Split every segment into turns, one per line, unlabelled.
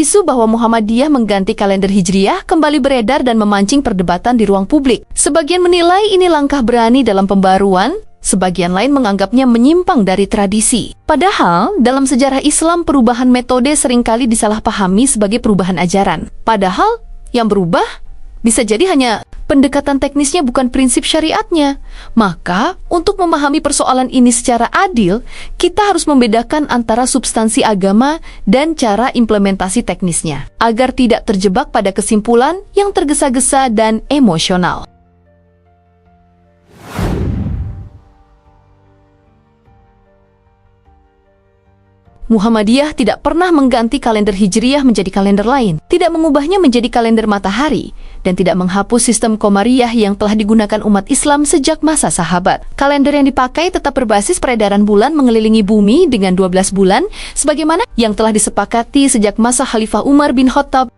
Isu bahwa Muhammadiyah mengganti kalender Hijriah kembali beredar dan memancing perdebatan di ruang publik. Sebagian menilai ini langkah berani dalam pembaruan, sebagian lain menganggapnya menyimpang dari tradisi. Padahal, dalam sejarah Islam perubahan metode seringkali disalahpahami sebagai perubahan ajaran. Padahal, yang berubah bisa jadi hanya pendekatan teknisnya, bukan prinsip syariatnya. Maka, untuk memahami persoalan ini secara adil, kita harus membedakan antara substansi agama dan cara implementasi teknisnya, agar tidak terjebak pada kesimpulan yang tergesa-gesa dan emosional. Muhammadiyah tidak pernah mengganti kalender Hijriah menjadi kalender lain, tidak mengubahnya menjadi kalender matahari, dan tidak menghapus sistem Qomariyah yang telah digunakan umat Islam sejak masa sahabat. Kalender yang dipakai tetap berbasis peredaran bulan mengelilingi bumi dengan 12 bulan, sebagaimana yang telah disepakati sejak masa Khalifah Umar bin Khattab.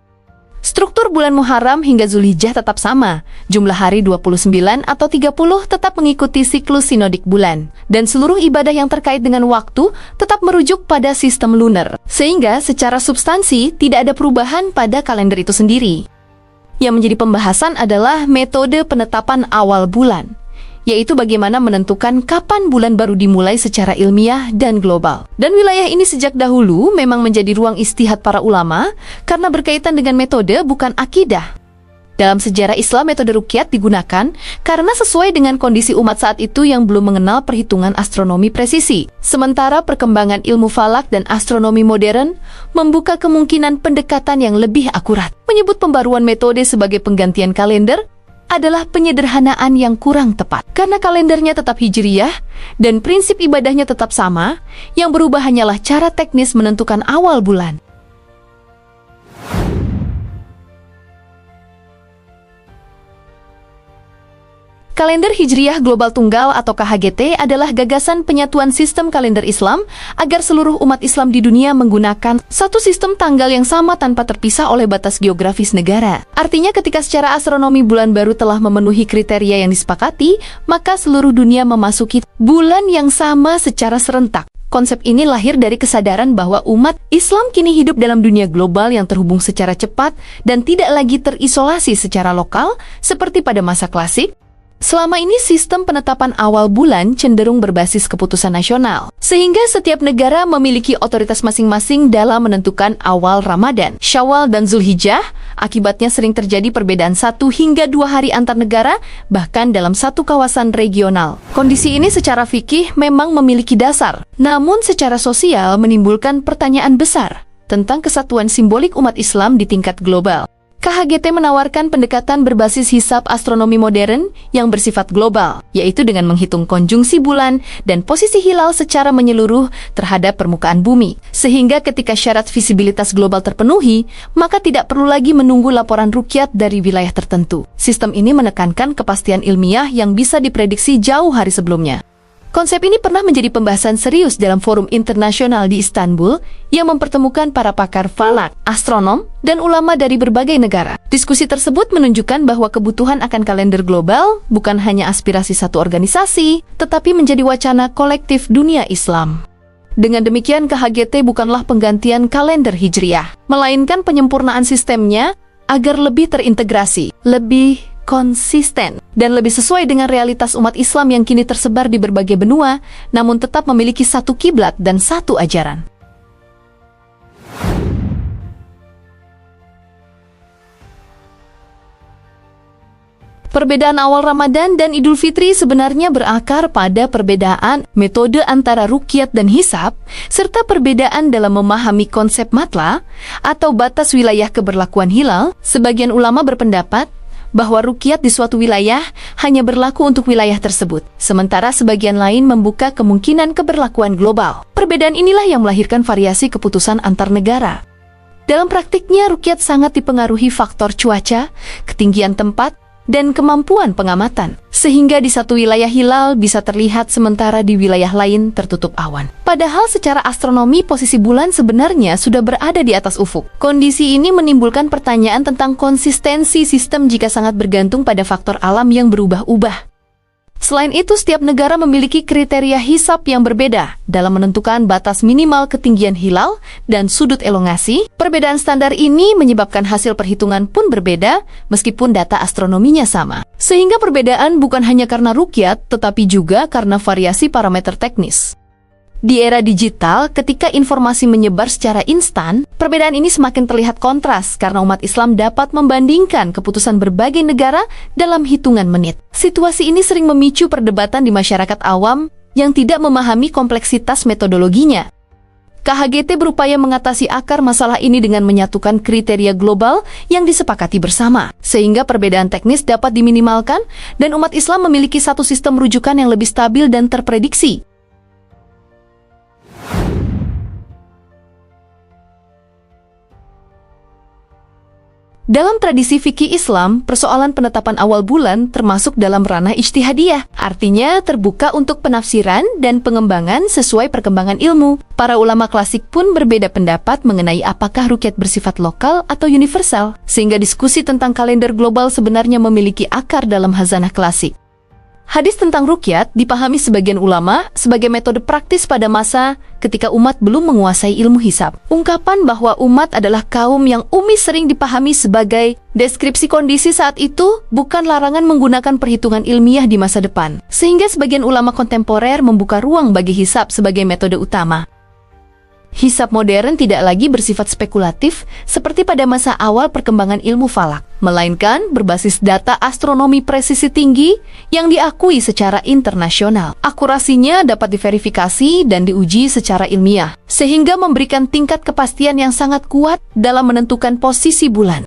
Struktur bulan Muharram hingga Zulhijjah tetap sama, jumlah hari 29 atau 30 tetap mengikuti siklus sinodik bulan, dan seluruh ibadah yang terkait dengan waktu tetap merujuk pada sistem lunar, sehingga secara substansi tidak ada perubahan pada kalender itu sendiri. Yang menjadi pembahasan adalah metode penetapan awal bulan, yaitu bagaimana menentukan kapan bulan baru dimulai secara ilmiah dan global. Dan wilayah ini sejak dahulu memang menjadi ruang istihad para ulama karena berkaitan dengan metode, bukan akidah. Dalam sejarah Islam, metode ruqyat digunakan karena sesuai dengan kondisi umat saat itu yang belum mengenal perhitungan astronomi presisi. Sementara perkembangan ilmu falak dan astronomi modern membuka kemungkinan pendekatan yang lebih akurat. Menyebut pembaruan metode sebagai penggantian kalender adalah penyederhanaan yang kurang tepat. Karena kalendernya tetap Hijriyah dan prinsip ibadahnya tetap sama, yang berubah hanyalah cara teknis menentukan awal bulan. Kalender Hijriyah Global Tunggal atau KHGT adalah gagasan penyatuan sistem kalender Islam agar seluruh umat Islam di dunia menggunakan satu sistem tanggal yang sama tanpa terpisah oleh batas geografis negara. Artinya ketika secara astronomi bulan baru telah memenuhi kriteria yang disepakati, maka seluruh dunia memasuki bulan yang sama secara serentak. Konsep ini lahir dari kesadaran bahwa umat Islam kini hidup dalam dunia global yang terhubung secara cepat dan tidak lagi terisolasi secara lokal seperti pada masa klasik. Selama ini sistem penetapan awal bulan cenderung berbasis keputusan nasional, sehingga setiap negara memiliki otoritas masing-masing dalam menentukan awal Ramadan, Syawal, dan Zulhijjah. Akibatnya sering terjadi perbedaan 1 hingga 2 hari antar negara, bahkan dalam satu kawasan regional. Kondisi ini secara fikih memang memiliki dasar, namun secara sosial menimbulkan pertanyaan besar tentang kesatuan simbolik umat Islam di tingkat global. KHGT menawarkan pendekatan berbasis hisab astronomi modern yang bersifat global, yaitu dengan menghitung konjungsi bulan dan posisi hilal secara menyeluruh terhadap permukaan bumi. Sehingga ketika syarat visibilitas global terpenuhi, maka tidak perlu lagi menunggu laporan ruqyat dari wilayah tertentu. Sistem ini menekankan kepastian ilmiah yang bisa diprediksi jauh hari sebelumnya. Konsep ini pernah menjadi pembahasan serius dalam forum internasional di Istanbul yang mempertemukan para pakar falak, astronom, dan ulama dari berbagai negara. Diskusi tersebut menunjukkan bahwa kebutuhan akan kalender global bukan hanya aspirasi satu organisasi, tetapi menjadi wacana kolektif dunia Islam. Dengan demikian, KHGT bukanlah penggantian kalender Hijriyah, melainkan penyempurnaan sistemnya agar lebih terintegrasi, lebih konsisten, dan lebih sesuai dengan realitas umat Islam yang kini tersebar di berbagai benua, namun tetap memiliki satu kiblat dan satu ajaran. Perbedaan awal Ramadan dan Idul Fitri sebenarnya berakar pada perbedaan metode antara ruqyat dan hisab, serta perbedaan dalam memahami konsep matla atau batas wilayah keberlakuan hilal. Sebagian ulama berpendapat bahwa ruqyat di suatu wilayah hanya berlaku untuk wilayah tersebut, sementara sebagian lain membuka kemungkinan keberlakuan global. Perbedaan inilah yang melahirkan variasi keputusan antar negara. Dalam praktiknya, ruqyat sangat dipengaruhi faktor cuaca, ketinggian tempat, dan kemampuan pengamatan, sehingga di satu wilayah hilal bisa terlihat sementara di wilayah lain tertutup awan. Padahal secara astronomi posisi bulan sebenarnya sudah berada di atas ufuk. Kondisi ini menimbulkan pertanyaan tentang konsistensi sistem jika sangat bergantung pada faktor alam yang berubah-ubah. Selain itu, setiap negara memiliki kriteria hisab yang berbeda dalam menentukan batas minimal ketinggian hilal dan sudut elongasi. Perbedaan standar ini menyebabkan hasil perhitungan pun berbeda meskipun data astronominya sama. Sehingga perbedaan bukan hanya karena ruqyat, tetapi juga karena variasi parameter teknis. Di era digital, ketika informasi menyebar secara instan, perbedaan ini semakin terlihat kontras karena umat Islam dapat membandingkan keputusan berbagai negara dalam hitungan menit. Situasi ini sering memicu perdebatan di masyarakat awam yang tidak memahami kompleksitas metodologinya. KHGT berupaya mengatasi akar masalah ini dengan menyatukan kriteria global yang disepakati bersama, sehingga perbedaan teknis dapat diminimalkan dan umat Islam memiliki satu sistem rujukan yang lebih stabil dan terprediksi. Dalam tradisi fikih Islam, persoalan penetapan awal bulan termasuk dalam ranah ijtihadiyah, artinya terbuka untuk penafsiran dan pengembangan sesuai perkembangan ilmu. Para ulama klasik pun berbeda pendapat mengenai apakah ruqyat bersifat lokal atau universal, sehingga diskusi tentang kalender global sebenarnya memiliki akar dalam khazanah klasik. Hadis tentang ruqyat dipahami sebagian ulama sebagai metode praktis pada masa ketika umat belum menguasai ilmu hisab. Ungkapan bahwa umat adalah kaum yang umi sering dipahami sebagai deskripsi kondisi saat itu, bukan larangan menggunakan perhitungan ilmiah di masa depan. Sehingga sebagian ulama kontemporer membuka ruang bagi hisab sebagai metode utama. Hisab modern tidak lagi bersifat spekulatif seperti pada masa awal perkembangan ilmu falak, melainkan berbasis data astronomi presisi tinggi yang diakui secara internasional. Akurasinya dapat diverifikasi dan diuji secara ilmiah, sehingga memberikan tingkat kepastian yang sangat kuat dalam menentukan posisi bulan.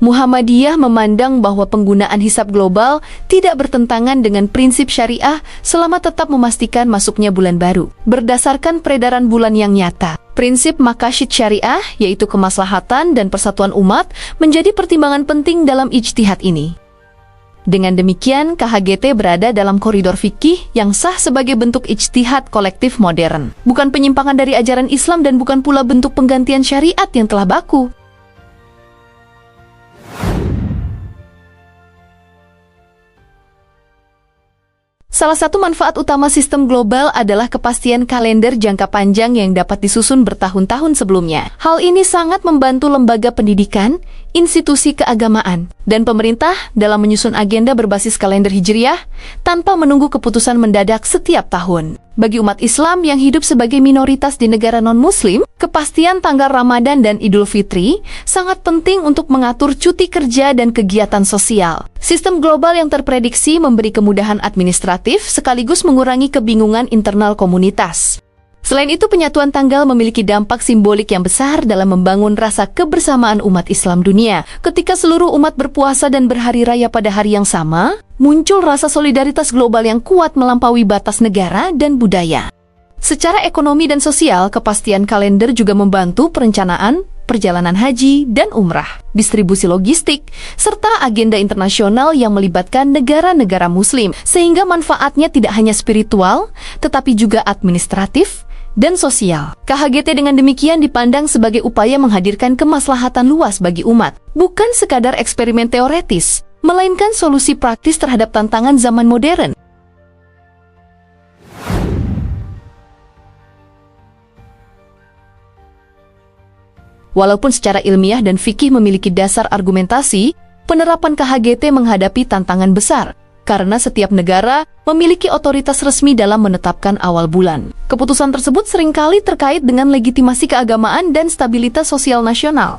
Muhammadiyah memandang bahwa penggunaan hisab global tidak bertentangan dengan prinsip syariah selama tetap memastikan masuknya bulan baru. Berdasarkan peredaran bulan yang nyata, prinsip maqasid syariah, yaitu kemaslahatan dan persatuan umat, menjadi pertimbangan penting dalam ijtihad ini. Dengan demikian, KHGT berada dalam koridor fikih yang sah sebagai bentuk ijtihad kolektif modern. Bukan penyimpangan dari ajaran Islam dan bukan pula bentuk penggantian syariat yang telah baku. Salah satu manfaat utama sistem global adalah kepastian kalender jangka panjang yang dapat disusun bertahun-tahun sebelumnya. Hal ini sangat membantu lembaga pendidikan, institusi keagamaan, dan pemerintah dalam menyusun agenda berbasis kalender hijriah tanpa menunggu keputusan mendadak setiap tahun. Bagi umat Islam yang hidup sebagai minoritas di negara non-Muslim, kepastian tanggal Ramadan dan Idul Fitri sangat penting untuk mengatur cuti kerja dan kegiatan sosial. Sistem global yang terprediksi memberi kemudahan administratif sekaligus mengurangi kebingungan internal komunitas. Selain itu, penyatuan tanggal memiliki dampak simbolik yang besar dalam membangun rasa kebersamaan umat Islam dunia. Ketika seluruh umat berpuasa dan berhari raya pada hari yang sama, muncul rasa solidaritas global yang kuat melampaui batas negara dan budaya. Secara ekonomi dan sosial, kepastian kalender juga membantu perencanaan perjalanan haji dan umrah, distribusi logistik, serta agenda internasional yang melibatkan negara-negara Muslim, sehingga manfaatnya tidak hanya spiritual, tetapi juga administratif dan sosial. KHGT dengan demikian dipandang sebagai upaya menghadirkan kemaslahatan luas bagi umat, bukan sekadar eksperimen teoretis, melainkan solusi praktis terhadap tantangan zaman modern. Walaupun secara ilmiah dan fikih memiliki dasar argumentasi, penerapan KHGT menghadapi tantangan besar, karena setiap negara memiliki otoritas resmi dalam menetapkan awal bulan. Keputusan tersebut seringkali terkait dengan legitimasi keagamaan dan stabilitas sosial nasional.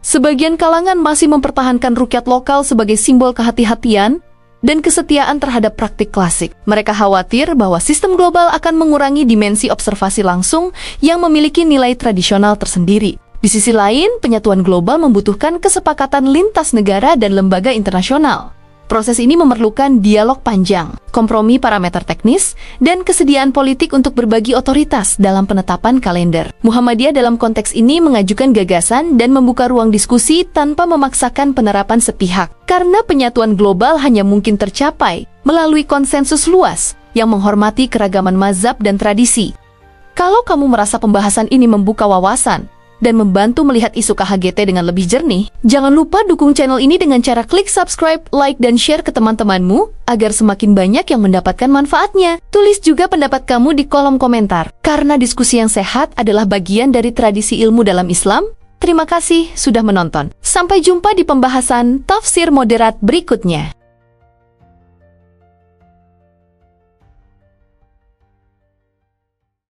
Sebagian kalangan masih mempertahankan ruqyat lokal sebagai simbol kehati-hatian dan kesetiaan terhadap praktik klasik. Mereka khawatir bahwa sistem global akan mengurangi dimensi observasi langsung yang memiliki nilai tradisional tersendiri. Di sisi lain, penyatuan global membutuhkan kesepakatan lintas negara dan lembaga internasional. Proses ini memerlukan dialog panjang, kompromi parameter teknis, dan kesediaan politik untuk berbagi otoritas dalam penetapan kalender. Muhammadiyah dalam konteks ini mengajukan gagasan dan membuka ruang diskusi tanpa memaksakan penerapan sepihak, karena penyatuan global hanya mungkin tercapai melalui konsensus luas yang menghormati keragaman mazhab dan tradisi. Kalau kamu merasa pembahasan ini membuka wawasan, dan membantu melihat isu KHGT dengan lebih jernih, jangan lupa dukung channel ini dengan cara klik subscribe, like, dan share ke teman-temanmu agar semakin banyak yang mendapatkan manfaatnya. Tulis juga pendapat kamu di kolom komentar, karena diskusi yang sehat adalah bagian dari tradisi ilmu dalam Islam. Terima kasih sudah menonton. Sampai jumpa di pembahasan tafsir moderat berikutnya.